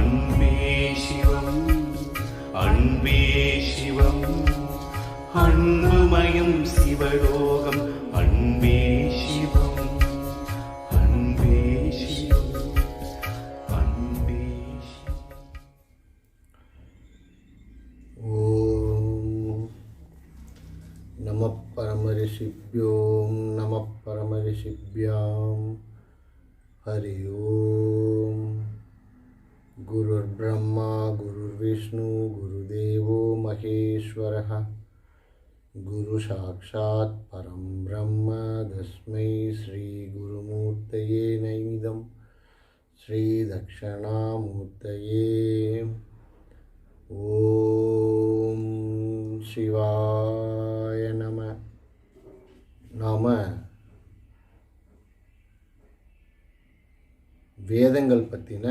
அன்பே சிவம் அன்பே சிவம் அன்புமயம் சிவலோகம் அன்பே சிவம் அன்பே சிவம் அன்பே சிவம். ஓம் நம பரமரிஷிப்யோம் நம பரமரிஷிப்யாம். ஹரி ஓம். குருர் பிரம்மா குருர் விஷ்ணு குருதேவோ மகேஸ்வரः குரு சாக்ஷாத் பரம் பிரம்ம தஸ்மை ஸ்ரீ குருமூர்த்தயே நைமிதம் ஸ்ரீ தக்ஷணாமூர்த்தயே. ஓம் சிவாய நம. நாம வேதங்கள் பற்றின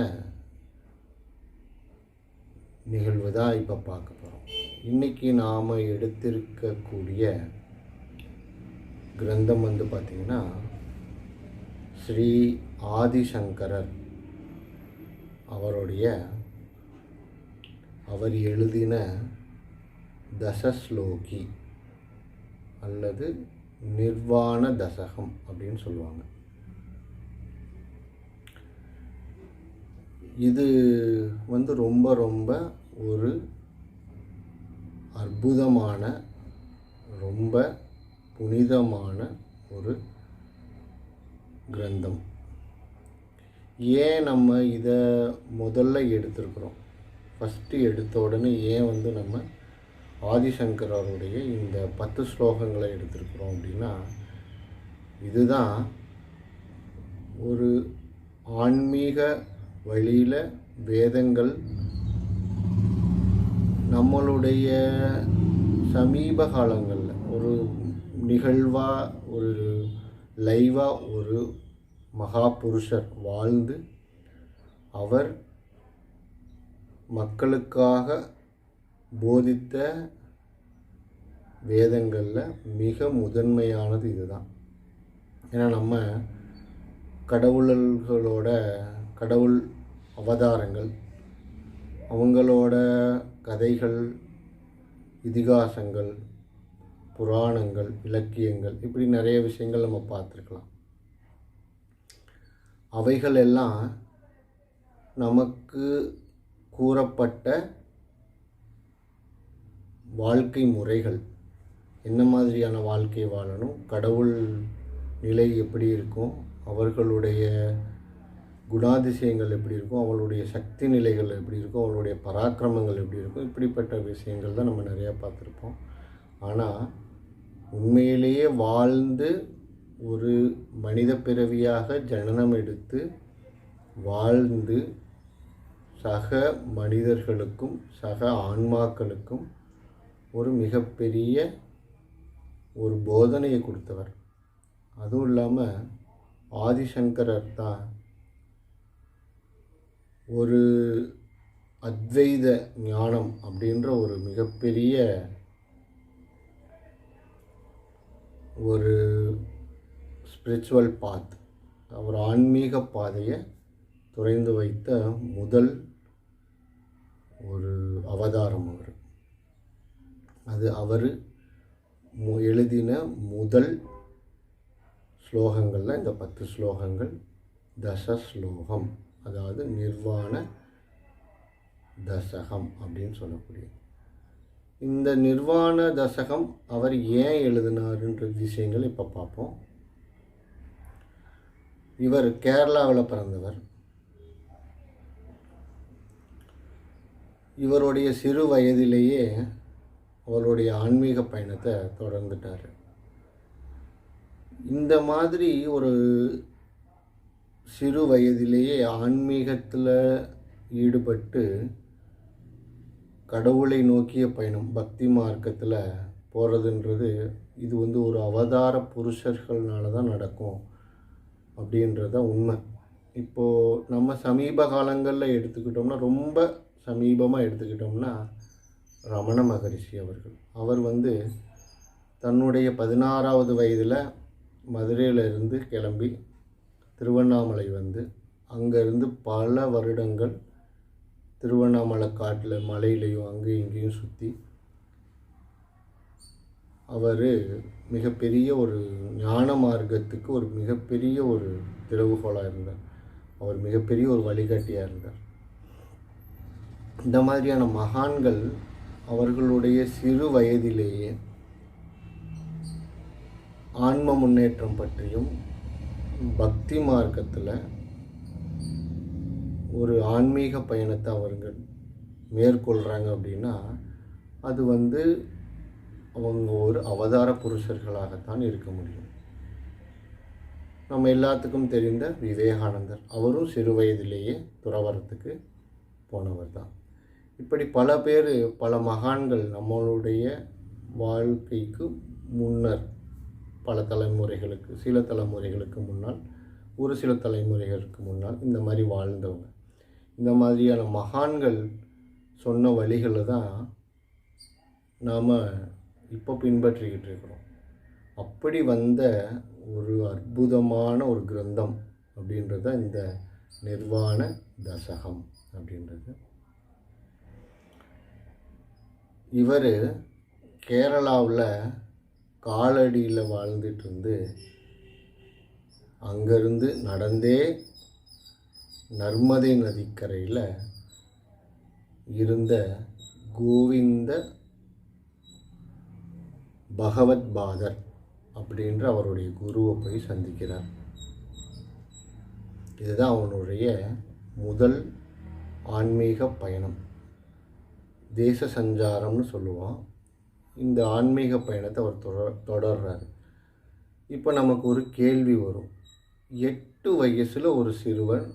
நிகழ்வு தான் இப்போ பார்க்க போகிறோம். இன்றைக்கி நாம் எடுத்திருக்கக்கூடிய கிரந்தம் பார்த்திங்கன்னா ஸ்ரீ ஆதிசங்கரர் அவர் எழுதின தசஸ்லோகி அல்லது நிர்வாண தசகம் அப்படின்னு சொல்லுவாங்க. இது ரொம்ப ரொம்ப ஒரு அற்புதமான ரொம்ப புனிதமான ஒரு கிரந்தம். ஏன் நம்ம இதை முதல்ல எடுத்திருக்கிறோம், ஃபஸ்ட்டு எடுத்த உடனே ஏன் நம்ம ஆதிசங்கரருடைய இந்த 10 ஸ்லோகங்களை எடுத்திருக்கிறோம் அப்படின்னா, இதுதான் ஒரு ஆன்மீக வழியில் வேதங்கள் நம்மளுடைய சமீப காலங்களில் ஒரு நிகழ்வாக ஒரு லைவாக ஒரு மகாபுருஷர் வாழ்ந்து அவர் மக்களுக்காக போதித்த வேதங்களில் மிக முதன்மையானது இதுதான். ஏன்னா நம்ம கடவுள் அவதாரங்கள், அவங்களோட கதைகள், இதிகாசங்கள், புராணங்கள், இலக்கியங்கள், இப்படி நிறைய விஷயங்கள் நம்ம பார்த்துருக்கலாம். அவைகள் எல்லாம் நமக்கு கூறப்பட்ட வாழ்க்கை முறைகள், என்ன மாதிரியான வாழ்க்கை வாழணும், கடவுள் நிலை எப்படி இருக்கும், அவர்களுடைய குணாதிசயங்கள் எப்படி இருக்கும், அவளுடைய சக்தி நிலைகள் எப்படி இருக்கும், அவளுடைய பராக்கிரமங்கள் எப்படி இருக்கும், இப்படிப்பட்ட விஷயங்கள் தான் நம்ம நிறையா பார்த்துருப்போம். ஆனால் உண்மையிலேயே வாழ்ந்து ஒரு மனித பிறவியாக ஜனனம் எடுத்து வாழ்ந்து சக மனிதர்களுக்கும் சக ஆன்மாக்களுக்கும் ஒரு மிகப்பெரிய ஒரு போதனையை கொடுத்தவர். அதுவும் இல்லாமல் ஆதிசங்கரர் தான் ஒரு அத்வைத ஞானம் அப்படின்ற ஒரு மிகப்பெரிய ஒரு ஸ்பிரிச்சுவல் பாத், ஒரு ஆன்மீக பாதையை துறைந்து வைத்த முதல் ஒரு அவதாரம் அவர் எழுதின முதல் ஸ்லோகங்களில் இந்த 10 ஸ்லோகங்கள் தசஸ்லோகம், அதாவது நிர்வாண தசகம் அப்படின்னு சொல்லக்கூடிய இந்த நிர்வாண தசகம் அவர் ஏன் எழுதினாருன்ற விஷயங்கள் இப்போ பார்ப்போம். இவர் கேரளாவில் பிறந்தவர். இவருடைய சிறு வயதிலேயே அவருடைய ஆன்மீக பயணத்தை தொடர்ந்துட்டார். இந்த மாதிரி ஒரு சிறு வயதிலேயே ஆன்மீகத்தில் ஈடுபட்டு கடவுளை நோக்கிய பயணம், பக்தி மார்க்கத்தில் போகிறதுன்றது இது ஒரு அவதார புருஷர்களால தான் நடக்கும் அப்படின்றத உண்மை. இப்போது நம்ம சமீப காலங்களில் எடுத்துக்கிட்டோம்னா, ரொம்ப சமீபமாக எடுத்துக்கிட்டோம்னா ரமண மகரிஷி அவர் தன்னுடைய 16வது வயதில் மதுரையிலிருந்து கிளம்பி திருவண்ணாமலை அங்கேருந்து பல வருடங்கள் திருவண்ணாமலை காட்டில் மலையிலையும் அங்கேயும் இங்கேயும் சுற்றி அவர் மிகப்பெரிய ஒரு ஞான மார்க்கத்துக்கு ஒரு மிகப்பெரிய ஒரு திறவுகோலாக இருந்தார். அவர் மிகப்பெரிய ஒரு வழிகாட்டியாக இருந்தார். இந்த மாதிரியான மகான்கள் அவர்களுடைய சிறு வயதிலேயே ஆன்ம முன்னேற்றம் பற்றியும் பக்தி மார்க்கத்தில் ஒரு ஆன்மீக பயணத்தை அவர்கள் மேற்கொள்கிறாங்க அப்படின்னா அது அவங்க ஒரு அவதார புருஷர்களாகத்தான் இருக்க முடியும். நம்ம எல்லாத்துக்கும் தெரிந்த விவேகானந்தர், அவரும் சிறு வயதிலேயே துறவரத்துக்கு போனவர் தான். இப்படி பல பேர், பல மகான்கள் நம்மளுடைய வாழ்க்கைக்கு முன்னர் பல தலைமுறைகளுக்கு, சில தலைமுறைகளுக்கு முன்னால், ஒரு சில தலைமுறைகளுக்கு முன்னால் இந்த மாதிரி வாழ்ந்தவங்க. இந்த மாதிரியான மகான்கள் சொன்ன வழிகளை தான் நாம் இப்போ பின்பற்றிக்கிட்டு இருக்கிறோம். அப்படி வந்த ஒரு அற்புதமான ஒரு கிரந்தம் அப்படின்றது இந்த நிர்வாண தசகம் அப்படின்றது. இவர் கேரளாவில் காலடியில் வாழ்ந்துட்டு இருந்து அங்கேருந்து நடந்தே நர்மதை நதிக்கரையில் இருந்த கோவிந்த பகவத் பாதர் அப்படின்ற அவருடைய குருவை போய் சந்திக்கிறார். இதுதான் அவனுடைய முதல் ஆன்மீக பயணம். தேச சஞ்சாரம்னு சொல்லுவான். இந்த ஆன்மீக பயணத்தை அவர் தொடர்றார். இப்போ நமக்கு ஒரு கேள்வி வரும். 8 வயசில் ஒரு சிறுவன்,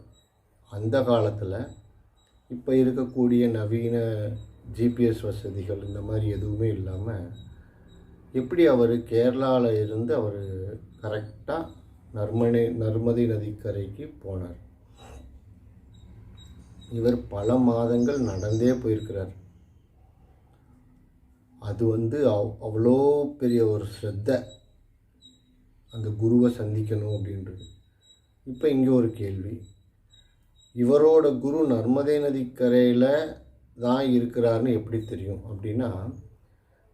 அந்த காலத்தில் இப்போ இருக்கக்கூடிய நவீன ஜிபிஎஸ் வசதிகள் இந்த மாதிரி எதுவுமே இல்லாமல் எப்படி அவர் கேரளாவில் இருந்து அவர் கரெக்டாக நர்மதை நதிக்கரைக்கு போனார்? இவர் பல மாதங்கள் நடந்தே போயிருக்கிறார். அது அவ்வளோ பெரிய ஒரு ஸ்ரத்தை, அந்த குருவை சந்திக்கணும் அப்படின்றது. இப்போ இங்கே ஒரு கேள்வி, இவரோட குரு நர்மதை நதிக்கரையில் தான் இருக்கிறாருன்னு எப்படி தெரியும் அப்படின்னா,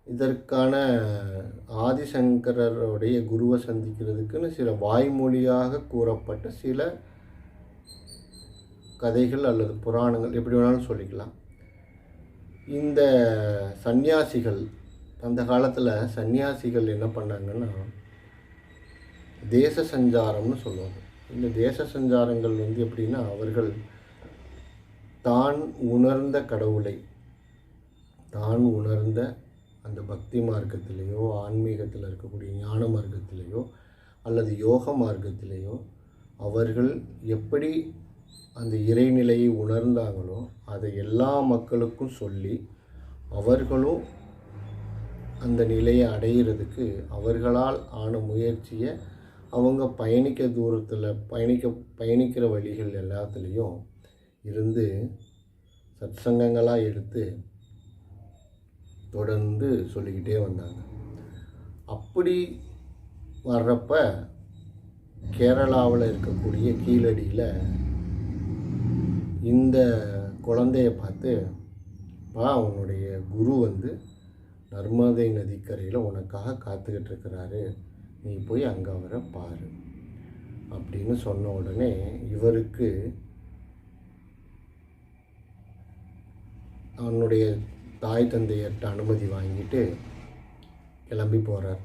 இதற்கான ஆதிசங்கரருடைய குருவை சந்திக்கிறதுக்குன்னு சில வாய்மொழியாக கூறப்பட்ட சில கதைகள் அல்லது புராணங்கள் எப்படி வேணாலும் சொல்லிக்கலாம். இந்த சந்நியாசிகள், அந்த காலத்தில் சந்நியாசிகள் என்ன பண்ணாங்கன்னா தேச சஞ்சாரம்னு சொல்லுவாங்க. இந்த தேச சஞ்சாரங்கள் எப்படின்னா, அவர்கள் தான் உணர்ந்த கடவுளை, தான் உணர்ந்த அந்த பக்தி மார்க்கத்திலேயோ ஆன்மீகத்தில் இருக்கக்கூடிய ஞான மார்க்கத்திலேயோ அல்லது யோக மார்க்கத்திலேயோ அவர்கள் எப்படி அந்த இறைநிலையை உணர்ந்தாங்களோ அதை எல்லா மக்களுக்கும் சொல்லி அவர்களும் அந்த நிலையை அடையிறதுக்கு அவர்களால் ஆன முயற்சியை அவங்க பயணிக்கிற வழிகள் எல்லாத்துலேயும் இருந்து சத்சங்கங்களாக எடுத்து தொடர்ந்து சொல்லிக்கிட்டே வந்தாங்க. அப்படி வர்றப்ப கேரளாவில் இருக்கக்கூடிய கீழடியில் இந்த குழந்தைய பார்த்து, அவனுடைய குரு நர்மதை நதிக்கரையில் உனக்காக காத்துக்கிட்டு இருக்கிறாரு, நீ போய் அங்கே அவரை பாரு அப்படின்னு சொன்ன உடனே இவருக்கு அவனுடைய தாய் தந்தையர்கிட்ட அனுமதி வாங்கிட்டு கிளம்பி போகிறார்.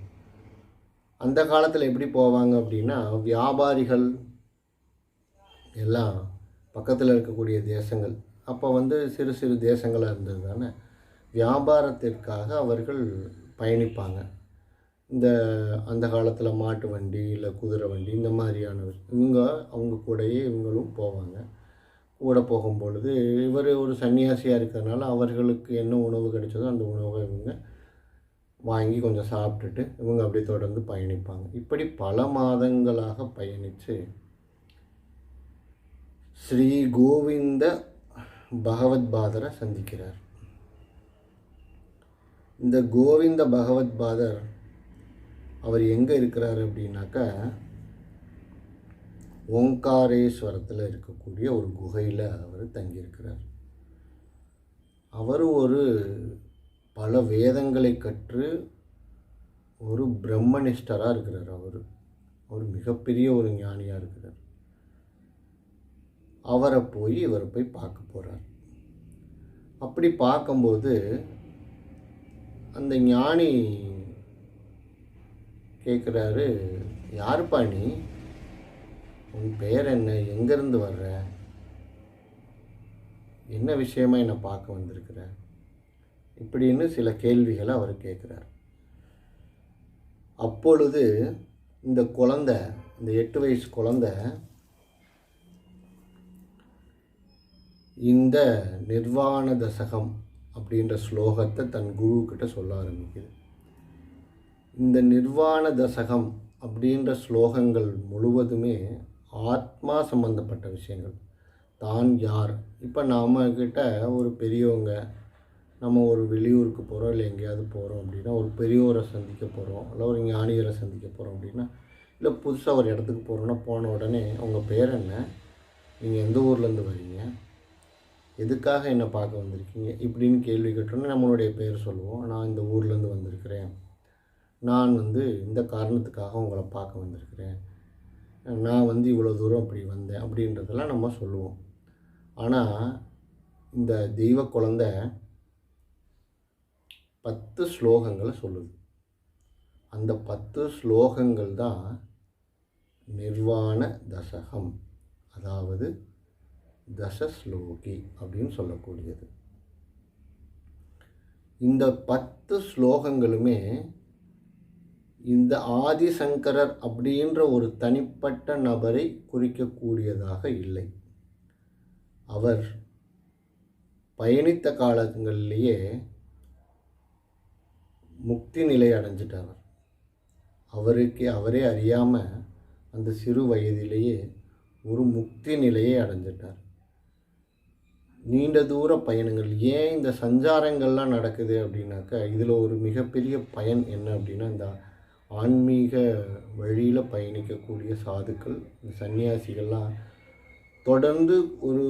அந்த காலத்தில் எப்படி போவாங்க அப்படின்னா, வியாபாரிகள் எல்லாம் பக்கத்தில் இருக்கக்கூடிய தேசங்கள், அப்போ சிறு சிறு தேசங்களாக இருந்தது தானே, வியாபாரத்திற்காக அவர்கள் பயணிப்பாங்க. அந்த காலத்தில் மாட்டு வண்டி இல்லை குதிரை வண்டி இந்த மாதிரியான அவங்க கூடயே இவங்களும் போவாங்க. கூட போகும்பொழுது இவர் ஒரு சன்னியாசியாக இருக்கிறதுனால அவர்களுக்கு என்ன உணவு கிடைச்சதோ அந்த உணவை இவங்க வாங்கி கொஞ்சம் சாப்பிட்டுட்டு இவங்க அப்படியே தொடர்ந்து பயணிப்பாங்க. இப்படி பல மாதங்களாக பயணித்து ஸ்ரீ கோவிந்த பகவத் பாதரை சந்திக்கிறார். இந்த கோவிந்த பகவத் பாதர் அவர் எங்கே இருக்கிறார் அப்படின்னாக்கா, ஓங்காரேஸ்வரத்தில் இருக்கக்கூடிய ஒரு குகையில் அவர் தங்கியிருக்கிறார். அவர் ஒரு பல வேதங்களை கற்று ஒரு பிரம்மனிஷ்டராக இருக்கிறார். அவர் மிகப்பெரிய ஒரு ஞானியாக இருக்கிறார். இவர் போய் பார்க்க போகிறார். அப்படி பார்க்கும்போது அந்த ஞானி கேட்குறாரு, யாருப்பா நீ? உன் பெயர் என்ன? எங்கேருந்து வர்ற? என்ன விஷயமா என்னை பார்க்க வந்திருக்கிற? இப்படின்னு சில கேள்விகளை அவர் கேட்குறார். அப்பொழுது இந்த குழந்தை, இந்த 8 வயசு குழந்தை இந்த நிர்வாண தசகம் அப்படின்ற ஸ்லோகத்தை தன் குருக்கிட்ட சொல்ல ஆரம்பிக்குது. இந்த நிர்வாண தசகம் அப்படின்ற ஸ்லோகங்கள் முழுவதுமே ஆத்மா சம்பந்தப்பட்ட விஷயங்கள். தான் யார்? இப்போ நம்மக்கிட்ட ஒரு பெரியவங்க, நம்ம ஒரு வெளியூருக்கு போகிறோம், இல்லை எங்கேயாவது போகிறோம் அப்படின்னா, ஒரு பெரியவரை சந்திக்க போகிறோம், இல்லை ஒரு ஞானியரை சந்திக்க போகிறோம் அப்படின்னா, இல்லை புதுசாக ஒரு இடத்துக்கு போகிறோன்னா போன உடனே உங்கள் பேர் என்ன? நீங்கள் எந்த ஊர்லேருந்து வரீங்க? எதுக்காக என்னை பார்க்க வந்திருக்கீங்க? இப்படின்னு கேள்வி கேட்டோன்னே நம்மளுடைய பேர் சொல்லுவோம். நான் இந்த ஊர்லேருந்து வந்திருக்கிறேன், நான் இந்த காரணத்துக்காக உங்களை பார்க்க வந்திருக்கிறேன், நான் இவ்வளோ தூரம் அப்படி வந்தேன் அப்படின்றதெல்லாம் நம்ம சொல்லுவோம். ஆனால் இந்த தெய்வ குழந்தை 10 ஸ்லோகங்களை சொல்லுது. அந்த 10 ஸ்லோகங்கள் தான் நிர்வாண தசகம், அதாவது தசஸ்லோகி அப்படின்னு சொல்லக்கூடியது. இந்த 10 ஸ்லோகங்களுமே இந்த ஆதிசங்கரர் அப்படின்ற ஒரு தனிப்பட்ட நபரை குறிக்கக்கூடியதாக இல்லை. அவர் பயணித்த காலங்களிலேயே முக்தி நிலை அடைஞ்சிட்டார். அவரே அறியாமல் அந்த சிறு வயதிலேயே ஒரு முக்தி நிலையை அடைஞ்சிட்டார். நீண்ட தூர பயணங்கள், ஏன் இந்த சஞ்சாரங்கள்லாம் நடக்குது அப்படின்னாக்கா, இதில் ஒரு மிகப்பெரிய பயன் என்ன அப்படின்னா, இந்த ஆன்மீக வழியில் பயணிக்கக்கூடிய சாதுக்கள், இந்த சன்னியாசிகள்லாம் தொடர்ந்து ஒரு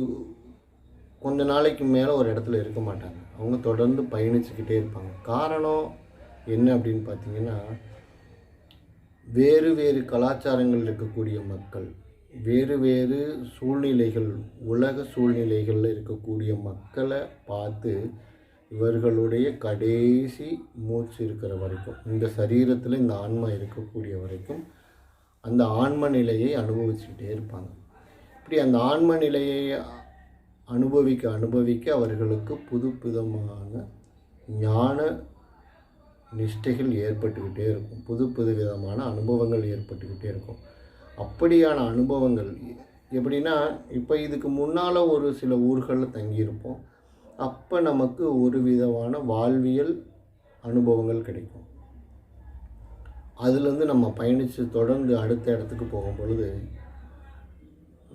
கொஞ்ச நாளைக்கு மேலே ஒரு இடத்துல இருக்க மாட்டாங்க. அவங்க தொடர்ந்து பயணிச்சுக்கிட்டே இருப்பாங்க. காரணம் என்ன அப்படின்னு பார்த்தீங்கன்னா, வேறு வேறு கலாச்சாரங்கள் இருக்கக்கூடிய மக்கள், வேறு வேறு சூழ்நிலைகள், உலக சூழ்நிலைகளில் இருக்கக்கூடிய மக்களை பார்த்து இவர்களுடைய கடைசி மூச்சு இருக்கிற வரைக்கும், இந்த சரீரத்தில் இந்த ஆன்மா இருக்கக்கூடிய வரைக்கும் அந்த ஆன்ம நிலையை அனுபவிச்சுக்கிட்டே இருப்பாங்க. இப்படி அந்த ஆன்ம நிலையை அனுபவிக்க அவர்களுக்கு புது விதமான ஞான நிஷ்டைகள் ஏற்பட்டுக்கிட்டே இருக்கும். புது விதமான அனுபவங்கள் ஏற்பட்டுக்கிட்டே இருக்கும். அப்படியான அனுபவங்கள் எப்படின்னா, இப்போ இதுக்கு முன்னால் ஒரு சில ஊர்களில் தங்கியிருப்போம். அப்போ நமக்கு ஒரு விதமான வாழ்வியல் அனுபவங்கள் கிடைக்கும். அதுலேருந்து நம்ம பயணித்து தொடர்ந்து அடுத்த இடத்துக்கு போகும் பொழுது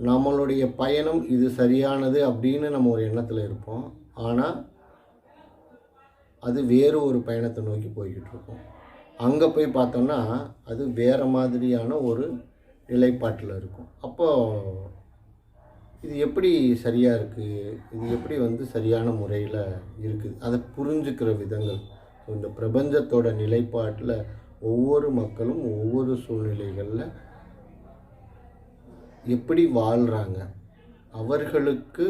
நம்மளுடைய பயணம் இது சரியானது அப்படின்னு நம்ம ஒரு எண்ணத்தில் இருப்போம். ஆனால் அது வேறு ஒரு பயணத்தை நோக்கி போய்கிட்டு இருக்கோம். அங்கே போய் பார்த்தோம்னா அது வேறு மாதிரியான ஒரு நிலைப்பாட்டில் இருக்கும். அப்போது இது எப்படி சரியாக இருக்குது, இது எப்படி சரியான முறையில் இருக்குது, அதை புரிஞ்சுக்கிற விதங்கள். இந்த பிரபஞ்சத்தோட நிலைப்பாட்டில் ஒவ்வொரு மக்களும் ஒவ்வொரு சூழ்நிலைகளில் எப்படி வாழ்கிறாங்க, அவர்களுக்கு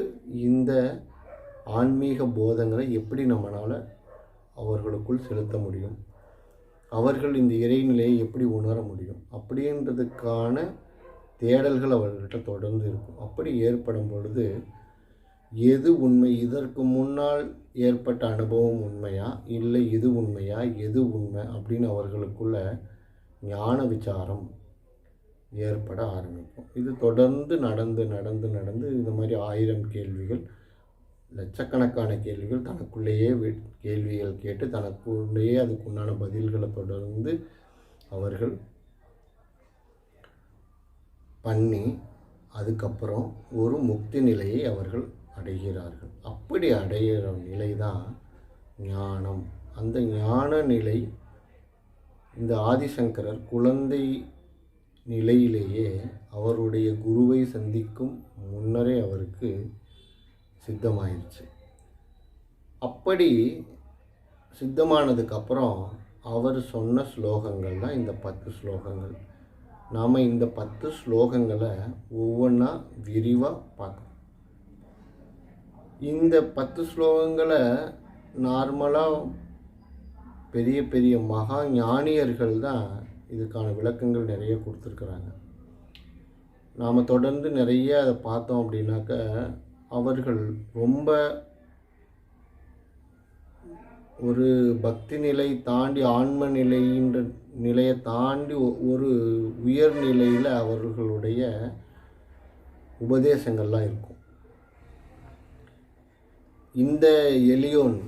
இந்த ஆன்மீக போதங்களை எப்படி நம்மளால் அவர்களுக்குள் செலுத்த முடியும், அவர்கள் இந்த இறைநிலையை எப்படி உணர முடியும் அப்படின்றதுக்கான தேடல்கள் அவர்கள்ட்ட தொடர்ந்து இருக்கும். அப்படி ஏற்படும் பொழுது எது உண்மை, இதற்கு முன்னால் ஏற்பட்ட அனுபவம் உண்மையா, இல்லை இது உண்மையா, எது உண்மை அப்படின்னு அவர்களுக்குள்ள ஞான விசாரம் ஏற்பட ஆரம்பிக்கும். இது தொடர்ந்து நடந்து இந்த மாதிரி 1000 கேள்விகள், லட்சக்கணக்கான கேள்விகள் தனக்குள்ளேயே கேள்விகள் கேட்டு தனக்குள்ளேயே அதுக்குண்டான பதில்களை தொடர்ந்து அவர்கள் பண்ணி அதுக்கப்புறம் ஒரு முக்தி நிலையை அவர்கள் அடைகிறார்கள். அப்படி அடைகிற நிலை தான் ஞானம். அந்த ஞான நிலை இந்த ஆதிசங்கரர் குழந்தை நிலையிலேயே அவருடைய குருவை சந்திக்கும் முன்னரே அவருக்கு சித்தமாயிடுச்சு. அப்படி சித்தமானதுக்கப்புறம் அவர் சொன்ன ஸ்லோகங்கள் தான் இந்த 10 ஸ்லோகங்கள். நாம் இந்த 10 ஸ்லோகங்களை ஒவ்வொன்றா விரிவாக பார்க்கணும். இந்த 10 ஸ்லோகங்களை நார்மலாக பெரிய பெரிய மகா ஞானியர்கள் தான் இதுக்கான விளக்கங்கள் நிறைய கொடுத்துருக்குறாங்க. நாம் தொடர்ந்து நிறைய அதை பார்த்தோம் அப்படின்னாக்க அவர்கள் ரொம்ப ஒரு பக்தி நிலை தாண்டி ஆன்ம நிலைன்ற நிலையை தாண்டி ஒரு உயர்நிலையில் அவர்களுடைய உபதேசங்கள்லாம் இருக்கும். இந்த எளியோன்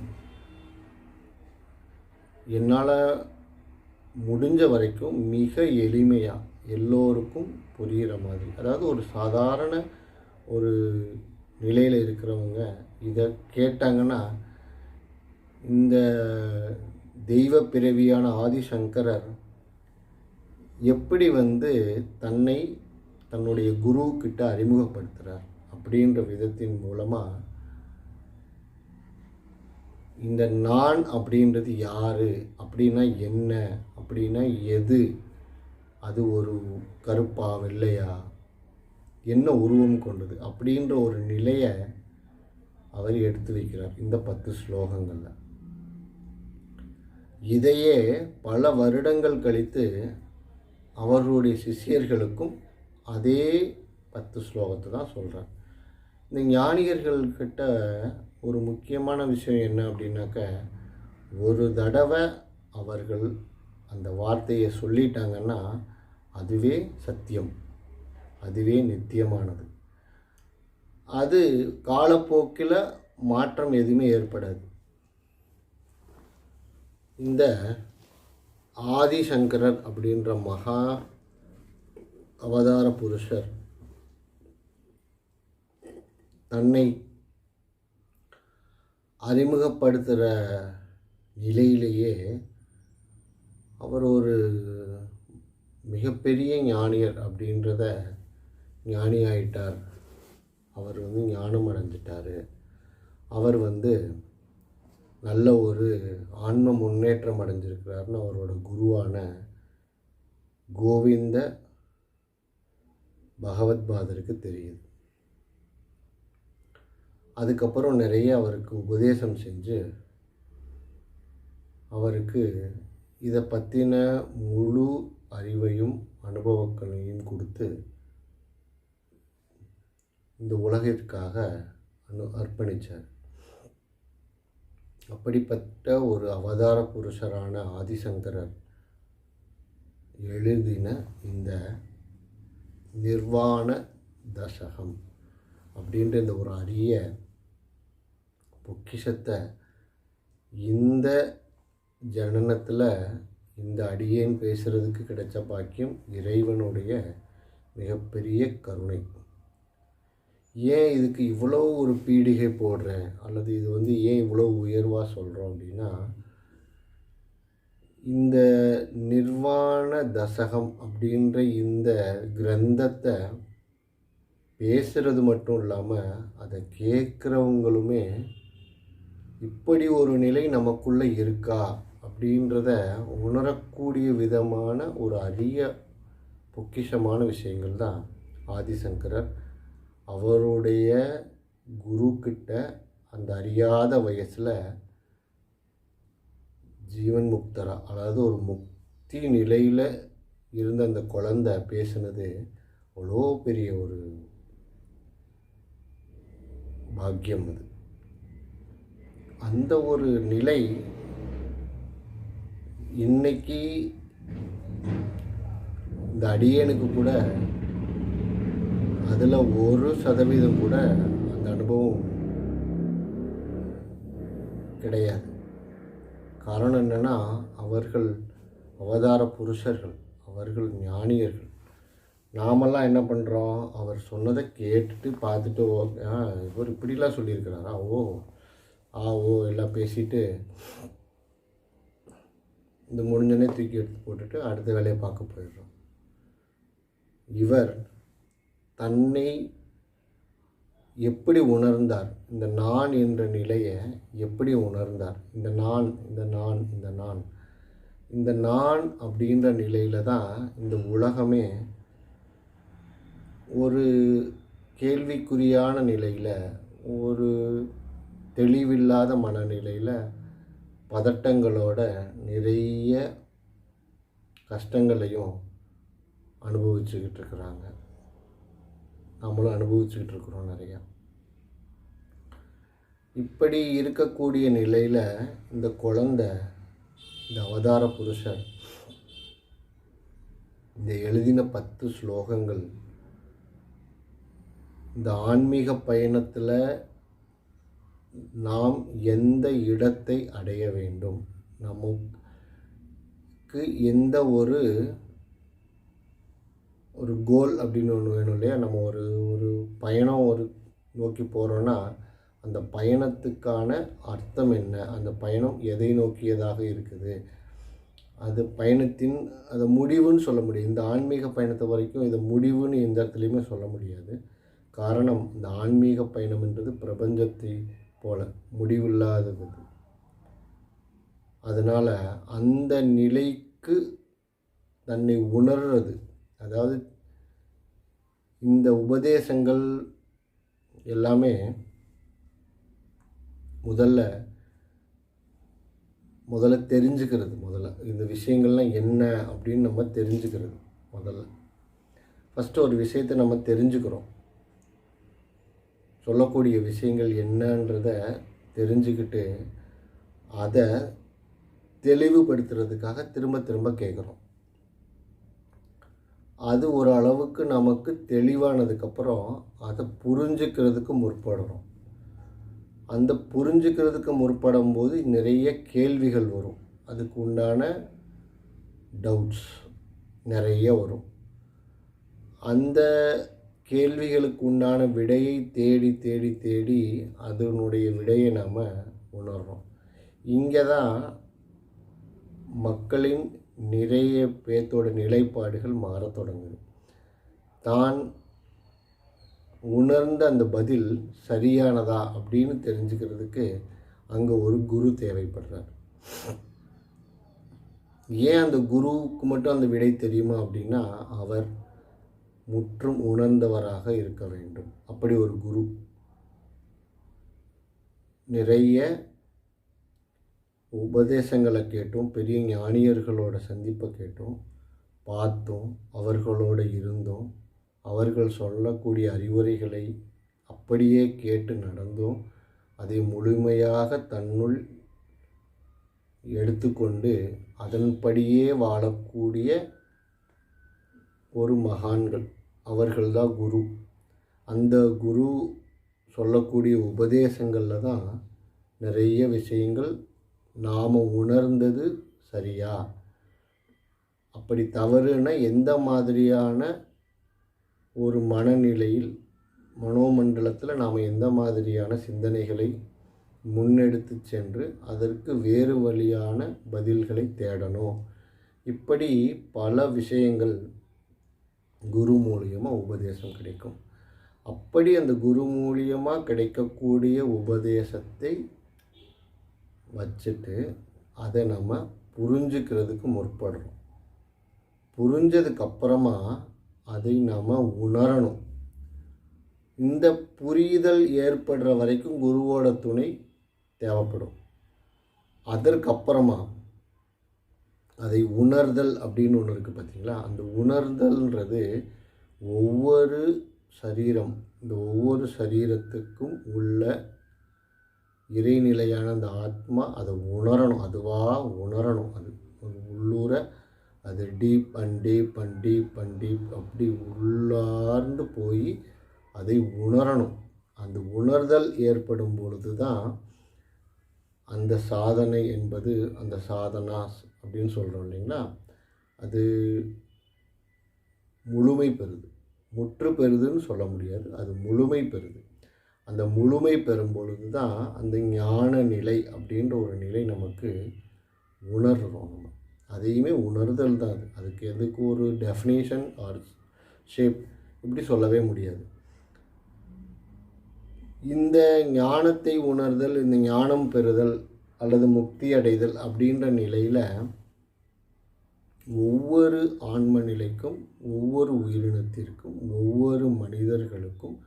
என்னால் முடிஞ்ச வரைக்கும் மிக எளிமையாக எல்லோருக்கும் புரிகிற மாதிரி, அதாவது ஒரு சாதாரண ஒரு நிலையில் இருக்கிறவங்க இதை கேட்டாங்கன்னா, இந்த தெய்வ பிறவியான ஆதிசங்கரர் எப்படி தன்னுடைய குருக்கிட்ட அறிமுகப்படுத்துகிறார் அப்படின்ற விதத்தின் மூலமாக இந்த நான் அப்படின்றது யார், அப்படின்னா என்ன, அப்படின்னா எது, அது ஒரு கருப்பா வெள்ளையா, என்ன உருவம் கொண்டது அப்படின்ற ஒரு நிலையை அவர் எடுத்து வைக்கிறார் இந்த 10 ஸ்லோகங்களில். இதையே பல வருடங்கள் கழித்து அவர்களுடைய சிஷ்யர்களுக்கும் அதே 10 ஸ்லோகத்தை தான் சொல்கிறார். இந்த ஞானிகர்கள்கிட்ட ஒரு முக்கியமான விஷயம் என்ன அப்படின்னாக்க, ஒரு தடவை அவர்கள் அந்த வார்த்தையை சொல்லிட்டாங்கன்னா அதுவே சத்தியம், அதுவே நித்தியமானது. அது காலப்போக்கில் மாற்றம் எதுவுமே ஏற்படாது. இந்த ஆதிசங்கரர் அப்படின்ற மகா அவதார புருஷர் தன்னை அறிமுகப்படுத்துகிற நிலையிலேயே அவர் ஒரு மிகப்பெரிய ஞானியர் அப்படின்றத ஞானியாயிட்டார். அவர் ஞானம் அடைஞ்சிட்டார். அவர் நல்ல ஒரு ஆன்ம முன்னேற்றம் அடைஞ்சிருக்கிறாருன்னு அவரோட குருவான கோவிந்த பகவத்பாதருக்கு தெரியுது. அதுக்கப்புறம் நிறைய அவருக்கு உபதேசம் செஞ்சு அவருக்கு இதை பற்றின முழு அறிவையும் அனுபவங்களையும் கொடுத்து இந்த உலகிற்காக அர்ப்பணித்தார். அப்படிப்பட்ட ஒரு அவதார புருஷரான ஆதிசங்கரர் எழுதின இந்த நிர்வாண தசகம் அப்படின்ற இந்த ஒரு அரிய பொக்கிஷத்தை இந்த ஜனனத்தில் இந்த அடியேன் பேசுகிறதுக்கு கிடைச்ச பாக்கியம் இறைவனுடைய மிகப்பெரிய கருணை. ஏன் இதுக்கு இவ்வளோ ஒரு பீடிகை போடுறேன், அல்லது இது ஏன் இவ்வளோ உயர்வாக சொல்கிறோம் அப்படின்னா, இந்த நிர்வாண தசகம் அப்படின்ற இந்த கிரந்தத்தை பேசுகிறது மட்டும் இல்லாமல் அதை கேட்குறவங்களுமே இப்படி ஒரு நிலை நமக்குள்ளே இருக்கா அப்படின்றத உணரக்கூடிய விதமான ஒரு அரிய பொக்கிஷமான விஷயங்கள் தான் ஆதிசங்கரர் அவருடைய குருக்கிட்ட அந்த அறியாத வயசில் ஜீவன் முக்தரா, அதாவது ஒரு முக்தி நிலையில் இருந்த அந்த குழந்தை பேசுனது அவ்வளோ பெரிய ஒரு பாக்கியம். அது அந்த ஒரு நிலை இன்னைக்கு இந்த அடியனுக்கு கூட அதில் 1% கூட அந்த அனுபவம் கிடையாது. காரணம் என்னென்னா, அவர்கள் அவதார புருஷர்கள், அவர்கள் ஞானியர்கள். நாமெல்லாம் என்ன பண்ணுறோம், அவர் சொன்னதை கேட்டுட்டு பார்த்துட்டு இவர் இப்படிலாம் சொல்லியிருக்கிறாரா, ஓ எல்லாம் பேசிட்டு இந்த முடிஞ்சனே தூக்கி எடுத்து போட்டுட்டு அடுத்த வேலையை பார்க்க போயிடுறோம். இவர் தன்னை எப்படி உணர்ந்தார், இந்த நான் என்ற நிலையை எப்படி உணர்ந்தார். இந்த நான் இந்த நான் இந்த நான் இந்த நான் அப்படின்ற நிலையில் தான் இந்த உலகமே ஒரு கேள்விக்குறியான நிலையில், ஒரு தெளிவில்லாத மனநிலையில், பதட்டங்களோட நிறைய கஷ்டங்களையும் அனுபவிச்சுக்கிட்டு இருக்கிறாங்க. நம்மளும் அனுபவிச்சுக்கிட்டு இருக்கிறோம் நிறையா. இப்படி இருக்கக்கூடிய நிலையில் இந்த குழந்தை, இந்த அவதார புருஷர் இந்த எழுதின 10 ஸ்லோகங்கள் இந்த ஆன்மீக பயணத்தில் நாம் எந்த இடத்தை அடைய வேண்டும், நமக்கு எந்த ஒரு கோல் அப்படின்னு ஒன்று வேணும் இல்லையா. நம்ம ஒரு பயணம் நோக்கி போகிறோன்னா அந்த பயணத்துக்கான அர்த்தம் என்ன, அந்த பயணம் எதை நோக்கியதாக இருக்குது, அது பயணத்தின் அதை முடிவுன்னு சொல்ல முடியும். இந்த ஆன்மீக பயணத்தை வரைக்கும் இதை முடிவுன்னு எந்த இடத்துலையுமே சொல்ல முடியாது. காரணம், இந்த ஆன்மீக பயணம்ன்றது பிரபஞ்சத்தை போல முடிவில்லாதது. அதனால் அந்த நிலைக்கு தன்னை உணர்றது, அதாவது இந்த உபதேசங்கள் எல்லாமே முதல்ல தெரிஞ்சுக்கிறது. இந்த விஷயங்கள்லாம் என்ன அப்படின்னு நம்ம தெரிஞ்சுக்கிறது. ஃபஸ்ட்டு ஒரு விஷயத்தை நம்ம தெரிஞ்சுக்கிறோம். சொல்லக்கூடிய விஷயங்கள் என்னன்றதை தெரிஞ்சுக்கிட்டு அதை தெளிவுபடுத்துறதுக்காக திரும்ப திரும்ப கேட்குறோம். அது ஒரு அளவுக்கு நமக்கு தெளிவானதுக்கப்புறம் அதை புரிஞ்சுக்கிறதுக்கு முற்படுறோம். அந்த புரிஞ்சுக்கிறதுக்கு முற்படும் போது நிறைய கேள்விகள் வரும். அதுக்கு உண்டான டவுட்ஸ் நிறைய வரும். அந்த கேள்விகளுக்கு உண்டான விடையை தேடி தேடி தேடி அதனுடைய விடையை நாம் உணர்கிறோம். இங்கே தான் மக்களின் நிறைய பேர்த்தோட நிலைப்பாடுகள் மாறத் தொடங்குது. தான் உணர்ந்த அந்த பதில் சரியானதா அப்படின்னு தெரிஞ்சுக்கிறதுக்கு அங்கே ஒரு குரு தேவைப்படுறார். ஏன் அந்த குருவுக்கு மட்டும் அந்த விடை தெரியுமா அப்படின்னா, அவர் முற்றும் உணர்ந்தவராக இருக்க வேண்டும். அப்படி ஒரு குரு. நிறைய உபதேசங்களை கேட்டோம், பெரிய ஞானியர்களோட சந்திப்பை கேட்டோம், பார்த்தோம், அவர்களோடு இருந்தோம், அவர்கள் சொல்லக்கூடிய அறிவுரைகளை அப்படியே கேட்டு நடந்தோம், அதை முழுமையாக தன்னுள் எடுத்துக்கொண்டு அதன்படியே வாழக்கூடிய ஒரு மகான்கள், அவர்கள்தான் குரு. அந்த குரு சொல்லக்கூடிய உபதேசங்களில் தான் நிறைய விஷயங்கள் நாம் உணர்ந்தது சரியா, அப்படி தவறுனா எந்த மாதிரியான ஒரு மனநிலையில், மனோமண்டலத்தில் நாம் எந்த மாதிரியான சிந்தனைகளை முன்னெடுத்து சென்று அதற்கு வேறு வழியான பதில்களை தேடணும். இப்படி பல விஷயங்கள் குரு மூலியமாக உபதேசம் கிடைக்கும். அப்படி அந்த குரு மூலியமாக கிடைக்கக்கூடிய உபதேசத்தை வச்சுட்டு அதை நம்ம புரிஞ்சுக்கிறதுக்கு முற்படுறோம். புரிஞ்சதுக்கப்புறமா அதை நாம் உணரணும். இந்த புரிதல் ஏற்படுற வரைக்கும் குருவோட துணை தேவைப்படும். அதற்கப்புறமா அதை உணர்தல் அப்படின்னு ஒன்று இருக்குது பார்த்தீங்களா. அந்த உணர்தல்ன்றது ஒவ்வொரு சரீரம், இந்த ஒவ்வொரு சரீரத்துக்கும் உள்ள இறைநிலையான அந்த ஆத்மா அதை உணரணும், அதுவாக உணரணும். அது உள்ளூர அது deep and deep and deep and deep அப்படி உள்ளார்ந்து போய் அதை உணரணும். அந்த உணர்தல் ஏற்படும் பொழுது தான் அந்த சாதனை என்பது, அந்த சாதனாஸ் அப்படின்னு சொல்கிறோம் இல்லைங்களா, அது முழுமை பெறுது. முற்று பெறுதுன்னு சொல்ல முடியாது, அது முழுமை பெறுது. அந்த முழுமை பெறும் பொழுது தான் அந்த ஞான நிலை அப்படின்ற ஒரு நிலை நமக்கு உணர்கிறோம். நம்ம அதையுமே உணர்தல் தான். அதுக்கு எதுக்கு ஒரு டெஃபினேஷன் ஆர் ஷேப் இப்படி சொல்லவே முடியாது. இந்த ஞானத்தை உணர்தல், இந்த ஞானம் பெறுதல் அல்லது முக்தி அடைதல் அப்படின்ற நிலையில் ஒவ்வொரு ஆன்ம நிலைக்கும், ஒவ்வொரு உயிரினத்திற்கும், ஒவ்வொரு மனிதர்களுக்கும்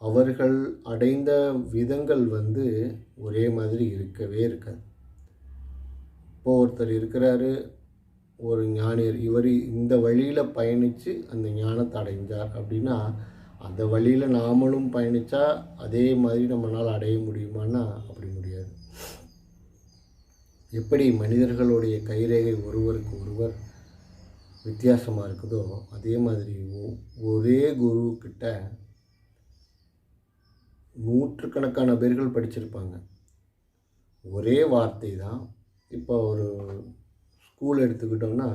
அவர்கள் அடைந்த விதங்கள் ஒரே மாதிரி இருக்கவே இருக்காது. இப்போ ஒருத்தர் இருக்கிறாரு, ஒரு ஞானியர், இவர் இந்த வழியில் பயணித்து அந்த ஞானத்தை அடைஞ்சார் அப்படின்னா, அந்த வழியில் நாமளும் பயணித்தா அதே மாதிரி நம்மளால் அடைய முடியுமான்னா அப்படி முடியாது. எப்படி மனிதர்களுடைய கைரேகை ஒருவருக்கு ஒருவர் வித்தியாசமாக இருக்குதோ, அதே மாதிரி ஒரே குருக்கிட்ட நூற்றுக்கணக்கான பேர்கள் படிச்சிருப்பாங்க. ஒரே வார்த்தை தான். இப்போ ஒரு ஸ்கூல் எடுத்துக்கிட்டோம்னா,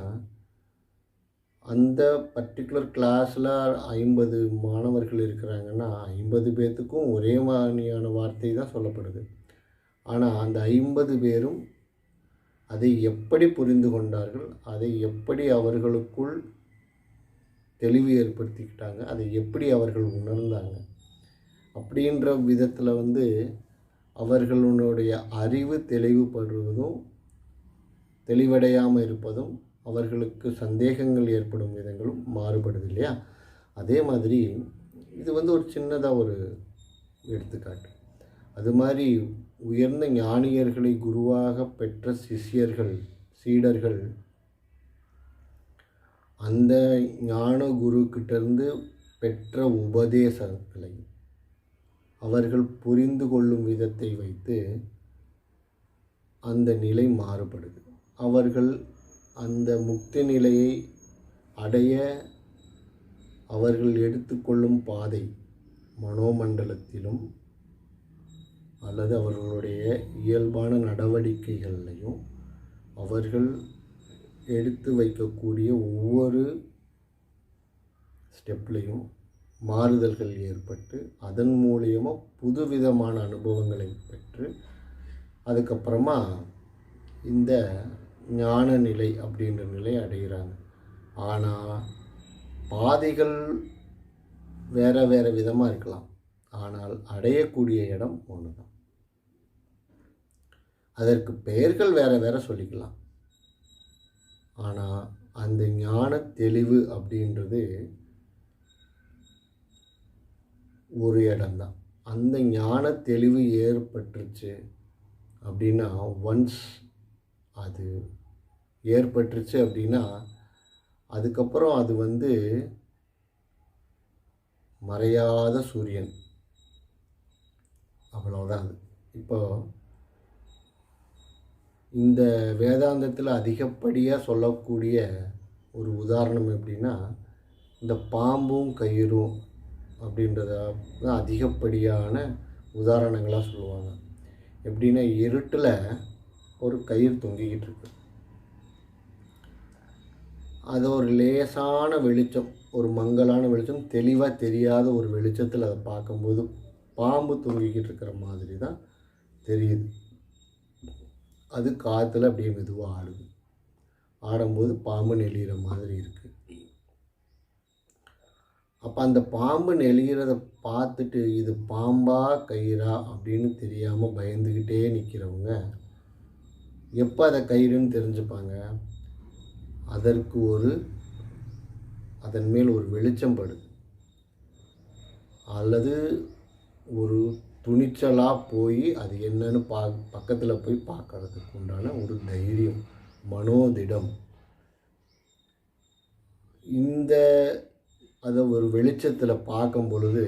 அந்த பர்டிகுலர் கிளாஸில் 50 மாணவர்கள் இருக்கிறாங்கன்னா 50 பேர்த்துக்கும் ஒரே மாதிரியான வார்த்தை தான் சொல்லப்படுது. ஆனால் அந்த 50 பேரும் அதை எப்படி புரிந்து கொண்டார்கள், அதை எப்படி அவர்களுக்குள் தெளிவு ஏற்படுத்திக்கிட்டாங்க, அதை எப்படி அவர்கள் உணர்ந்தாங்க அப்படின்ற விதத்தில் அவர்களுடைய அறிவு தெளிவுபடுவதும், தெளிவடையாமல் இருப்பதும், அவர்களுக்கு சந்தேகங்கள் ஏற்படும் விதங்களும் மாறுபடுது இல்லையா? அதே மாதிரி இது ஒரு சின்னதாக ஒரு எடுத்துக்காட்டு. அது மாதிரி உயர்ந்த ஞானியர்களை குருவாக பெற்ற சிஷ்யர்கள், சீடர்கள் அந்த ஞான குருக்கிட்டேருந்து பெற்ற உபதேசங்களை அவர்கள் புரிந்து கொள்ளும் விதத்தை வைத்து அந்த நிலை மாறுபடுது. அவர்கள் அந்த முக்தி நிலையை அடைய அவர்கள் எடுத்துக்கொள்ளும் பாதை மனோமண்டலத்திலும் அல்லது அவர்களுடைய இயல்பான நடவடிக்கைகளையும் அவர்கள் எடுத்து வைக்கக்கூடிய ஒவ்வொரு ஸ்டெப்லையும் மாறுதல்கள் ஏற்பட்டு அதன் மூலியமாக புதுவிதமான அனுபவங்களை பெற்று அதுக்கப்புறமா இந்த ஞான நிலை அப்படின்ற நிலை அடைகிறாங்க. ஆனால் பாதைகள் வேறு வேறு விதமாக இருக்கலாம், ஆனால் அடையக்கூடிய இடம் ஒன்று தான். அதற்கு பெயர்கள் வேறு வேறு சொல்லிக்கலாம். ஆனால் அந்த ஞான தெளிவு அப்படின்றது ஒரு இடம்தான். அந்த ஞான தெளிவு ஏற்பட்டுருச்சு அப்படின்னா, ஒன்ஸ் அது ஏற்பட்டுருச்சு அப்படின்னா அதுக்கப்புறம் அது மறையாத சூரியன், அவ்வளோதான். அது இப்போ இந்த வேதாந்தத்தில் அதிகப்படியாக சொல்லக்கூடிய ஒரு உதாரணம் எப்படின்னா, இந்த பாம்பும் கயிறும் அப்படின்றத தான் அதிகப்படியான உதாரணங்களாக சொல்லுவாங்க. எப்படின்னா, இருட்டில் ஒரு கயிறு தொங்கிக்கிட்டு இருக்கு. அது ஒரு லேசான வெளிச்சம், ஒரு மங்கலான வெளிச்சம், தெளிவாக தெரியாத ஒரு வெளிச்சத்தில் அதை பார்க்கும்போது பாம்பு தொங்கிக்கிட்டு இருக்கிற மாதிரி தான் தெரியுது. அது காற்றுல அப்படியே மெதுவாக ஆடுது. ஆடும்போது பாம்பு நெளிகிற மாதிரி இருக்குது. அப்போ அந்த பாம்பு நெளிகிறத பார்த்துட்டு இது பாம்பா கயிறா அப்படின்னு தெரியாமல் பயந்துக்கிட்டே நிற்கிறவங்க எப்போ அதை கயிறுன்னு தெரிஞ்சுப்பாங்க? அதற்கு அதன் மேல் ஒரு வெளிச்சம் படுது, அல்லது ஒரு துணிச்சலாக போய் அது என்னன்னு பக்கத்தில் போய் பார்க்கறதுக்கு உண்டான ஒரு தைரியம், மனோதிடம். அதை ஒரு வெளிச்சத்தில் பார்க்கும் பொழுது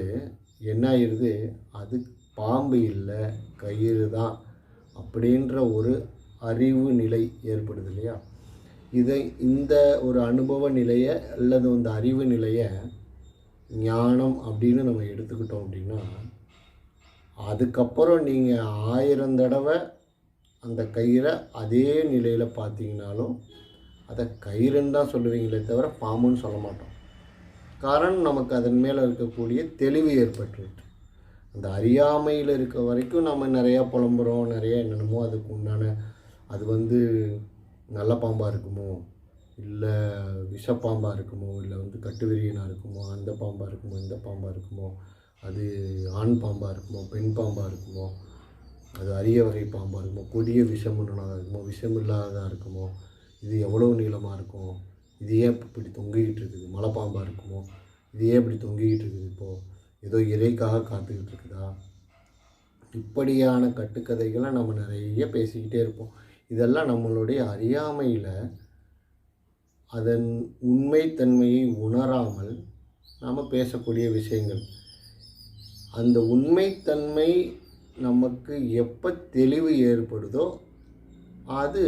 என்ன ஆயிடுது? அது பாம்பு இல்லை, கயிறு தான் அப்படின்ற ஒரு அறிவு நிலை ஏற்படுது இல்லையா? இந்த ஒரு அனுபவ நிலையை அல்லது அந்த அறிவு நிலையை ஞானம் அப்படின்னு நம்ம எடுத்துக்கிட்டோம் அப்படின்னா, அதுக்கப்புறம் நீங்கள் 1000 தடவை அந்த கயிறை அதே நிலையில் பார்த்தீங்கனாலும் அதை கயிறுன்னு தான் சொல்லுவீங்களே தவிர பாம்புன்னு சொல்ல மாட்டோம். காரணம், நமக்கு அதன் மேலே இருக்கக்கூடிய தெளிவு ஏற்பட்டுருக்கு. அந்த அறியாமையில் இருக்க வரைக்கும் நம்ம நிறையா புலம்புறோம், நிறையா என்னென்னமோ அதுக்கு உண்டான அது நல்ல பாம்பாக இருக்குமோ, இல்லை விஷப்பாம்பாக இருக்குமோ, இல்லை கட்டுவிரியனாக இருக்குமோ, அந்த பாம்பாக இருக்குமோ, இந்த பாம்பாக இருக்குமோ அது ஆண் பாம்பாக இருக்குமோ, பெண் பாம்பாக இருக்குமோ, அது அரிய வகை பாம்பாக இருக்குமோ, கொடிய விஷமுள்ளதாக இருக்குமோ, விஷமில்லாததாக இருக்குமோ, இது எவ்வளோ நீளமாக இருக்கும், இது ஏன் இப்படி தொங்கிக்கிட்டு இருக்குது, மலை பாம்பாக இருக்குமோ, இது ஏன் இப்படி தொங்கிக்கிட்டு இருக்குது, இப்போது ஏதோ இறைக்காக காத்துக்கிட்டு இருக்குதா, இப்படியான கட்டுக்கதைகளை நம்ம நிறைய பேசிக்கிட்டே இருப்போம். இதெல்லாம் நம்மளுடைய அறியாமையில் அதன் உண்மைத்தன்மையை உணராமல் நாம் பேசக்கூடிய விஷயங்கள். அந்த உண்மைத்தன்மை நமக்கு எப்போ தெளிவு ஏற்படுதோ அது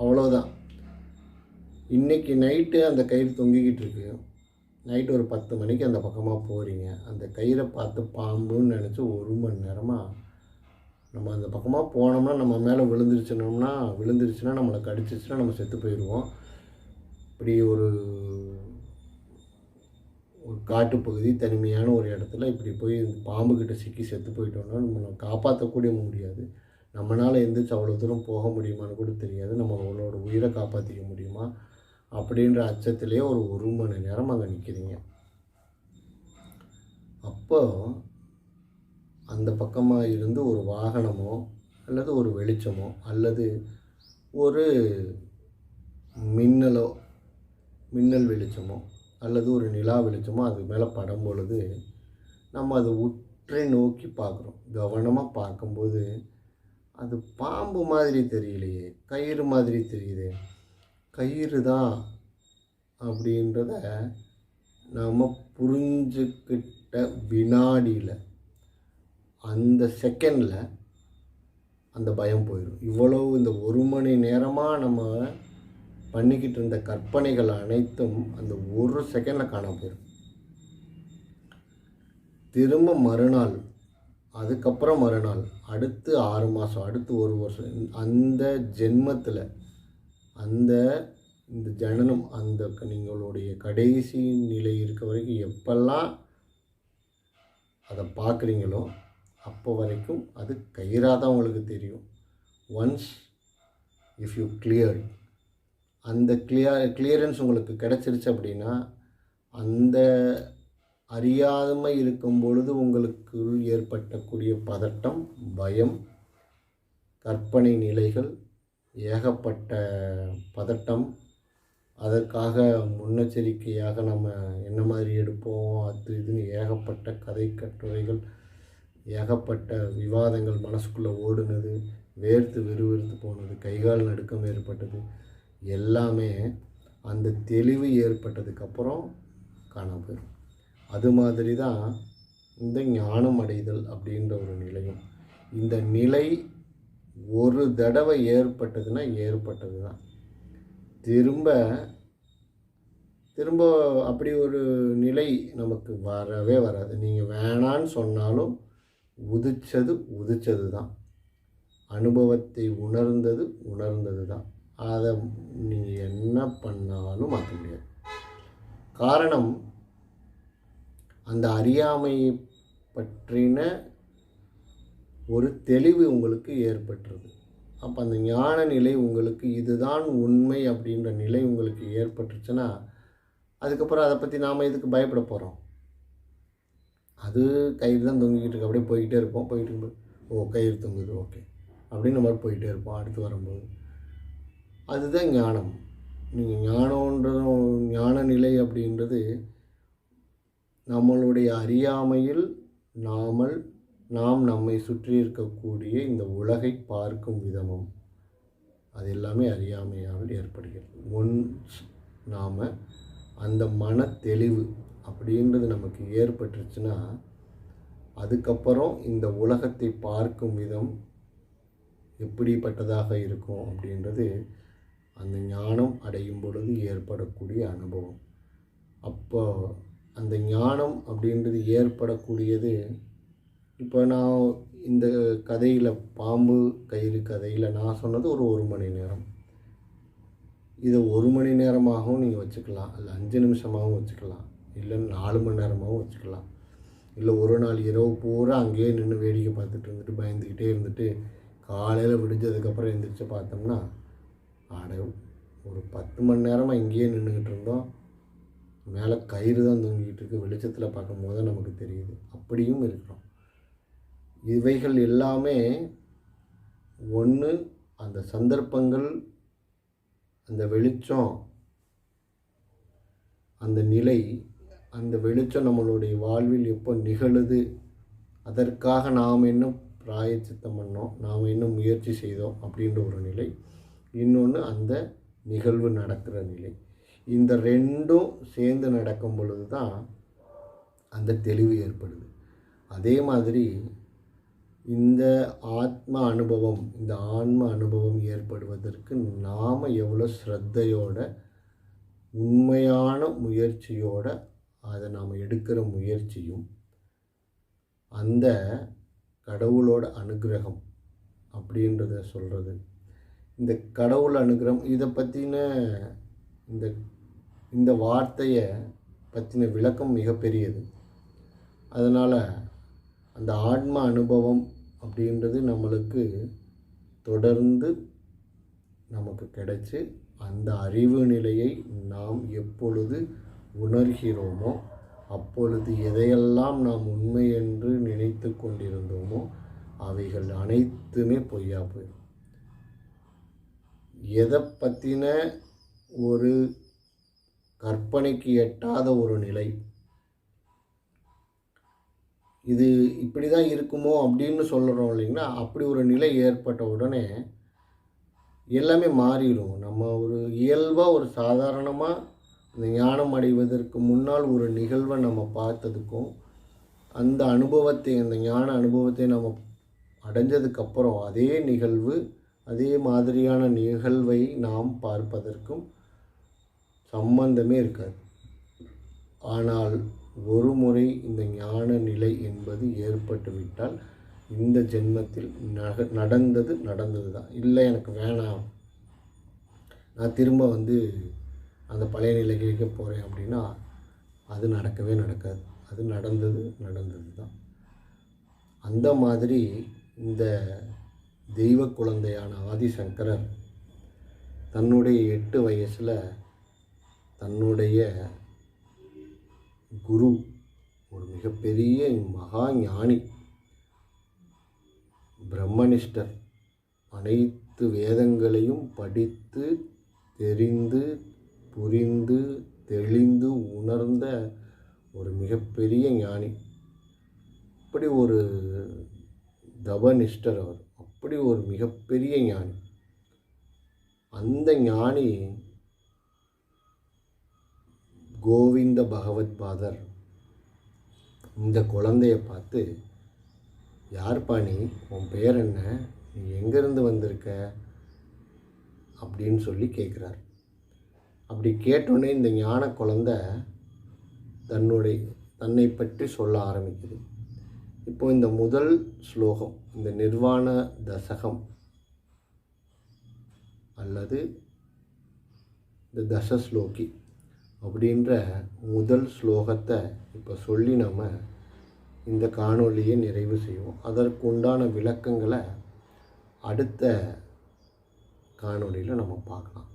அவ்வளோதான். இன்றைக்கி நைட்டு அந்த கயிறு தொங்கிக்கிட்டு இருக்கு, நைட்டு ஒரு 10 மணிக்கு அந்த பக்கமாக போகிறீங்க, அந்த கயிறை பார்த்து பாம்புன்னு நினச்சி 1 மணி நேரமாக நம்ம அந்த பக்கமாக போனோம்னா நம்ம மேலே விழுந்துருச்சுன்னா நம்மளை கடிச்சிச்சுன்னா நம்ம செத்து போயிடுவோம். இப்படி ஒரு காட்டுப்பகுதி தனிமையான ஒரு இடத்துல இப்படி போய் பாம்புக்கிட்ட சிக்கி செத்து போயிட்டோம்னா நம்மளை காப்பாற்றக்கூடிய முடியாது. நம்மளால் எந்திரிச்சு அவ்வளோ தூரம் போக முடியுமான்னு கூட தெரியாது. நம்மளோட உயிரை காப்பாற்றிக்க முடியுமா அப்படின்ற அச்சத்திலே ஒரு மணி நேரம் அங்கே நிற்கிறீங்க. அப்போ அந்த பக்கமாக இருந்து ஒரு வாகனமோ அல்லது ஒரு வெளிச்சமோ அல்லது ஒரு மின்னல் வெளிச்சமோ அல்லது ஒரு நிலா வெளிச்சமோ அது மேலே படும் பொழுது நம்ம அதை உற்றை நோக்கி பார்க்குறோம். கவனமாக பார்க்கும்போது அது பாம்பு மாதிரி தெரியலையே, கயிறு மாதிரி தெரியுது, கயிறு தான் அப்படின்றத நாம் புரிஞ்சுக்கிட்ட வினாடியில் அந்த செகண்டில் அந்த பயம் போயிடும். இவ்வளவு இந்த 1 மணி நேரமாக நம்ம பண்ணிக்கிட்டு இருந்த கற்பனைகள் அனைத்தும் அந்த ஒரு செகண்டில் காணாம போயிடும். திரும்ப மறுநாள், அதுக்கப்புறம் மறுநாள், அடுத்து 6 மாதம், அடுத்து 1 வருஷம், அந்த ஜென்மத்தில் இந்த ஜனனம் அந்த நீங்களுடைய கடைசி நிலை இருக்க வரைக்கும் எப்பெல்லாம் அதை பார்க்குறீங்களோ அப்போ வரைக்கும் அது கயிறாக தான் உங்களுக்கு தெரியும். ஒன்ஸ் இஃப் யூ கிளியர், அந்த கிளியரன்ஸ் உங்களுக்கு கிடச்சிருச்சு அப்படின்னா அந்த அறியாமை இருக்கும் பொழுது உங்களுக்கு ஏற்பட்டக்கூடிய பதட்டம், பயம், கற்பனை நிலைகள், ஏகப்பட்ட பதட்டம், அதற்காக முன்னெச்சரிக்கையாக நம்ம என்ன மாதிரி எடுப்போம் அது இதுன்னு ஏகப்பட்ட கதை கட்டுரைகள், ஏகப்பட்ட விவாதங்கள் மனசுக்குள்ளே ஓடுனது, வேர்த்து விறுவிறுத்து போனது, கைகால் நடுக்கம் ஏற்பட்டது, எல்லாமே அந்த தெளிவு ஏற்பட்டதுக்கப்புறம் காணாம போயிடும். அது மாதிரி தான் இந்த ஞானம் அடைதல் அப்படின்ற ஒரு நிலையும். இந்த நிலை ஒரு தடவை ஏற்பட்டதுன்னா ஏற்பட்டது தான். திரும்ப திரும்ப அப்படி ஒரு நிலை நமக்கு வரவே வராது. நீங்கள் வேணான்னு சொன்னாலும் உதிச்சது தான். அனுபவத்தை உணர்ந்தது தான். அதை நீங்கள் என்ன பண்ணாலும் மாற்ற முடியாது. காரணம், அந்த அறியாமையை பற்றின ஒரு தெளிவு உங்களுக்கு ஏற்பட்டுருது. அப்போ அந்த ஞான நிலை உங்களுக்கு இதுதான் உண்மை அப்படின்ற நிலை உங்களுக்கு ஏற்பட்டுருச்சுன்னா அதுக்கப்புறம் அதை பற்றி நாம் எதுக்கு பயப்பட போகிறோம்? அது கயிறு தான் தொங்கிக்கிட்டு இருக்கு, அப்படியே போய்கிட்டே இருப்போம். போயிட்டு இருக்கும்போது கயிறு தொங்குது, ஓகே அப்படின்னு நம்ம போயிட்டே இருப்போம். அடுத்து வரும்போது அதுதான் ஞானம். நீங்கள் ஞான நிலை அப்படின்றது நம்மளுடைய அறியாமையில் நாம் நம்மை சுற்றி இருக்கக்கூடிய இந்த உலகை பார்க்கும் விதமும் அது எல்லாமே அறியாமையால் ஏற்படுகிறது. ஒன்ஸ் நாம் அந்த மன தெளிவு அப்படின்றது நமக்கு ஏற்பட்டுருச்சுன்னா அதுக்கப்புறம் இந்த உலகத்தை பார்க்கும் விதம் எப்படிப்பட்டதாக இருக்கும் அப்படின்றது அந்த ஞானம் அடையும் பொழுது ஏற்படக்கூடிய அனுபவம். அப்போ அந்த ஞானம் அப்படின்றது ஏற்படக்கூடியது. இப்போ நான் இந்த கதையில், பாம்பு கயிறு கதையில் நான் சொன்னது ஒரு மணி நேரம். இதை 1 மணி நேரமாகவும் நீங்கள் வச்சுக்கலாம், இல்லை 5 நிமிஷமாகவும் வச்சுக்கலாம், இல்லை 4 மணி நேரமாகவும் வச்சுக்கலாம், இல்லை ஒரு நாள் இரவு பூரா அங்கேயே நின்று வேடிக்கை பார்த்துட்டு இருந்துட்டு பயந்துக்கிட்டே இருந்துட்டு காலையில் விடிஞ்சதுக்கப்புறம் எழுந்திரிச்சு பார்த்தோம்னா ஒரு 10 மணி நேரமாக இங்கேயே நின்றுக்கிட்டு இருந்தோம், மேலே கயிறு தான் தொங்கிட்டு இருக்கு, வெளிச்சத்தில் பார்க்கும்போது தான் நமக்கு தெரியுது. அப்படியும் இருக்கிறோம். இவைகள் எல்லாமே ஒன்று அந்த சந்தர்ப்பங்கள், அந்த வெளிச்சம், அந்த நிலை, அந்த வெளிச்சம் நம்மளுடைய வாழ்வில் எப்போ நிகழுது, அதற்காக நாம் என்ன பிராயச்சித்தம் பண்ணோம், நாம் என்ன முயற்சி செய்தோம் அப்படின்ற ஒரு நிலை. இன்னொன்று அந்த நிகழ்வு நடக்கிற நிலை. இந்த ரெண்டும் சேர்ந்து நடக்கும் பொழுது தான் அந்த தெளிவு ஏற்படுது. அதே மாதிரி இந்த ஆத்ம அனுபவம், இந்த ஆன்ம அனுபவம் ஏற்படுவதற்கு நாம் எவ்வளோ ஸ்ரத்தையோட, உண்மையான முயற்சியோட அதை நாம் எடுக்கிற முயற்சியும், அந்த கடவுளோட அனுகிரகம் அப்படின்றத சொல்கிறது. இந்த கடவுள் அனுகிரகம் இதை பற்றின இந்த வார்த்தையை பற்றின விளக்கம் மிகப்பெரியது. அதனால் அந்த ஆன்ம அனுபவம் அப்படின்றது நம்மளுக்கு தொடர்ந்து நமக்கு கிடைச்சி, அந்த அறிவு நிலையை நாம் எப்பொழுது உணர்கிறோமோ அப்பொழுது எதையெல்லாம் நாம் உண்மை என்று நினைத்து கொண்டிருந்தோமோ அவைகள் அனைத்துமே பொய்யா போயிடும். எதை பற்றின ஒரு கற்பனைக்கு எட்டாத ஒரு நிலை, இது இப்படி தான் இருக்குமோ அப்படின்னு சொல்கிறோம் இல்லைங்களா, அப்படி ஒரு நிலை ஏற்பட்ட உடனே எல்லாமே மாறிடும். நம்ம ஒரு இயல்பாக ஒரு சாதாரணமாக இந்த ஞானம் அடைவதற்கு முன்னால் ஒரு நிகழ்வை நம்ம பார்த்ததுக்கும், அந்த அனுபவத்தை, அந்த ஞான அனுபவத்தை நம்ம அடைஞ்சதுக்கப்புறம் அதே நிகழ்வு, அதே மாதிரியான நிகழ்வை நாம் பார்ப்பதற்கும் சம்பந்தமே இருக்காது. ஆனால் ஒரு முறை இந்த ஞான நிலை என்பது ஏற்பட்டுவிட்டால் இந்த ஜென்மத்தில் நடந்தது தான். இல்லை எனக்கு வேணாம், நான் திரும்ப அந்த பழைய நிலைக்கு போகிறேன் அப்படின்னா அது நடக்கவே நடக்காது. அது நடந்தது தான். அந்த மாதிரி இந்த தெய்வ குழந்தையான ஆதிசங்கரர் தன்னுடைய 8 வயசில் தன்னுடைய குரு, ஒரு மிகப்பெரிய மகா ஞானி, பிரம்மனிஷ்டர், அனைத்து வேதங்களையும் படித்து தெரிந்து புரிந்து தெளிந்து உணர்ந்த ஒரு மிகப்பெரிய ஞானி, அப்படி ஒரு தவனிஷ்டர் அவர், அப்படி ஒரு மிகப்பெரிய ஞானி. அந்த ஞானி கோவிந்த பகவத் பாதர் இந்த குழந்தைய பார்த்து, யார்ப்பா நீ, உன் பேர் என்ன, நீ எங்கேருந்து வந்திருக்க அப்படின்னு சொல்லி கேட்குறார். அப்படி கேட்டோடனே இந்த ஞான குழந்தை தன்னை பற்றி சொல்ல ஆரம்பிக்குது. இப்போ இந்த முதல் ஸ்லோகம், இந்த நிர்வாண தசகம் அல்லது இந்த தசஸ்லோகி அப்படின்ற முதல் ஸ்லோகத்தை இப்போ சொல்லி நம்ம இந்த காணொளியை நிறைவு செய்வோம். அதற்குண்டான விளக்கங்களை அடுத்த காணொளியில் நம்ம பார்க்கலாம்.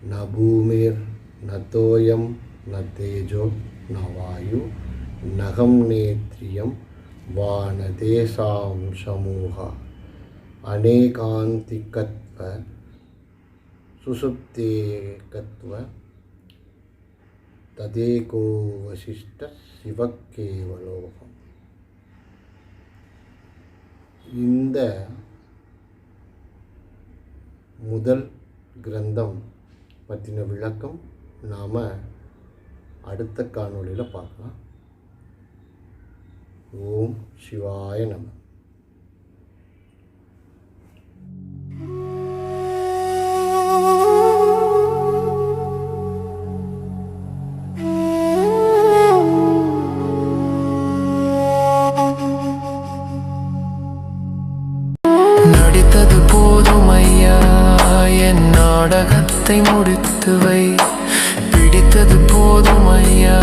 ந பூமிர் ந தோயம் ந தேஜோ ந வாயு நகம் நேத்ரியம் வான தேசாம் சமூக அநேகாந்திகத்வ சுசுப்தேகத்வ ததேகோ வசிஷ்ட சிவக்கேவலோகம். இந்த முதல் கிரந்தம் பற்றின விளக்கம் நாம் அடுத்த காணொளியில் பார்க்கலாம். ஓம் சிவாய நம. நடித்தது போதும் ஐயா, என் நாடகத்தை முடித்து வை. பிடித்தது போதும் ஐயா,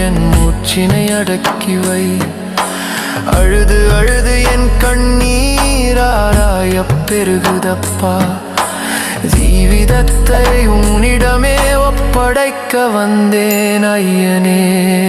என் மூச்சினை அடக்கி வை. அழுது அழுது என் கண்ணீராராய பெருகுதப்பா, ஜீவிதத்தை உன்னிடமே ஒப்படைக்க வந்தேன் ஐயனே.